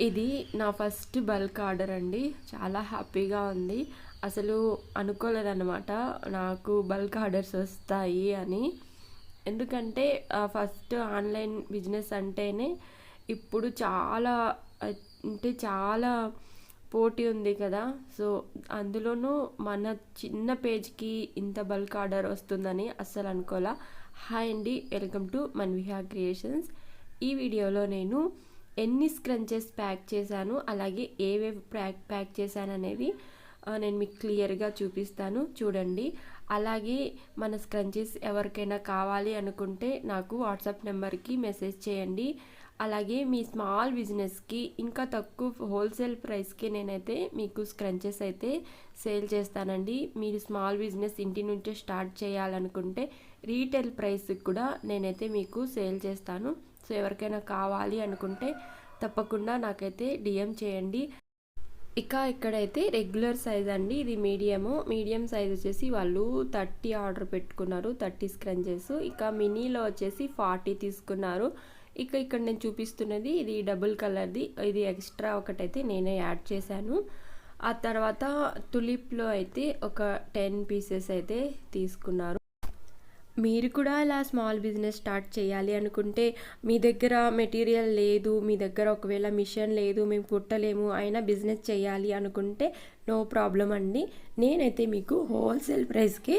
ఇది నా first bulk order అండి. చాలా హ్యాపీగా ఉంది. అసలు అనుకోలేదనమాట నాకు బల్క్ ఆర్డర్స్ వస్తాయి అని. ఎందుకంటే ఫస్ట్ ఆన్లైన్ బిజినెస్ అంటేనే ఇప్పుడు చాలా అంటే చాలా పోటీ ఉంది కదా. సో అందులోనూ మన చిన్న పేజ్కి ఇంత బల్క్ ఆర్డర్ వస్తుందని అస్సలు అనుకోలా. హాయ్ అండి, వెల్కమ్ టు మన్విహా క్రియేషన్స్. ఈ వీడియోలో నేను ఎన్ని స్క్రంచెస్ ప్యాక్ చేశాను, అలాగే ఏవేవి ప్యాక్ చేశాను అనేది నేను మీకు క్లియర్గా చూపిస్తాను, చూడండి. అలాగే మన స్క్రంచెస్ ఎవరికైనా కావాలి అనుకుంటే నాకు వాట్సాప్ నెంబర్కి మెసేజ్ చేయండి. అలాగే మీ స్మాల్ బిజినెస్కి ఇంకా తక్కువ హోల్సేల్ ప్రైస్కి నేనైతే మీకు స్క్రంచెస్ అయితే సేల్ చేస్తానండి. మీరు స్మాల్ బిజినెస్ ఇంటి నుంచే స్టార్ట్ చేయాలనుకుంటే రీటైల్ ప్రైస్కి కూడా నేనైతే మీకు సేల్ చేస్తాను. సో ఎవరికైనా కావాలి అనుకుంటే తప్పకుండా నాకైతే డిఎం చేయండి. ఇక్కడైతే రెగ్యులర్ సైజ్ అండి, ఇది మీడియం సైజ్ వచ్చేసి వాళ్ళు 30 ఆర్డర్ పెట్టుకున్నారు, 30 స్క్రంచెస్. మినీలో వచ్చేసి 40 తీసుకున్నారు. ఇక్కడ నేను చూపిస్తున్నది ఇది డబుల్ కలర్ది, ఇది ఎక్స్ట్రా ఒకటైతే నేనే యాడ్ చేశాను. ఆ తర్వాత తులిప్లో అయితే ఒక 10 పీసెస్ అయితే తీసుకున్నారు. మీరు కూడా ఇలా స్మాల్ బిజినెస్ స్టార్ట్ చేయాలి అనుకుంటే, మీ దగ్గర మెటీరియల్ లేదు, మీ దగ్గర ఒకవేళ మిషన్ లేదు, మేము కుట్టలేము, అయినా బిజినెస్ చేయాలి అనుకుంటే నో ప్రాబ్లం అండి. నేనైతే మీకు హోల్సేల్ ప్రైస్కి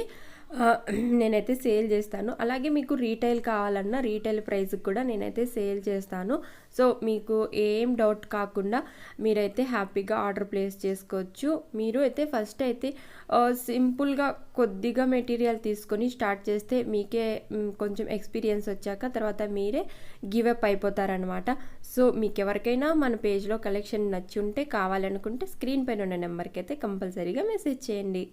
నేనైతే సేల్ చేస్తాను. అలాగే మీకు రీటైల్ కావాలన్నా రీటైల్ ప్రైస్కి కూడా నేనైతే సేల్ చేస్తాను. సో మీకు ఏం డౌట్ కాకుండా మీరైతే హ్యాపీగా ఆర్డర్ ప్లేస్ చేసుకోవచ్చు. మీరు అయితే ఫస్ట్ అయితే సింపుల్గా కొద్దిగా మెటీరియల్ తీసుకొని స్టార్ట్ చేస్తే మీకే కొంచెం ఎక్స్పీరియన్స్ వచ్చాక తర్వాత మీరే గివ్ అప్ అయిపోతారనమాట. సో మీకు ఎవరికైనా మన పేజ్లో కలెక్షన్ నచ్చి ఉంటే, కావాలనుకుంటే స్క్రీన్ పైన ఉన్న నెంబర్కి అయితే కంపల్సరీగా మెసేజ్ చేయండి.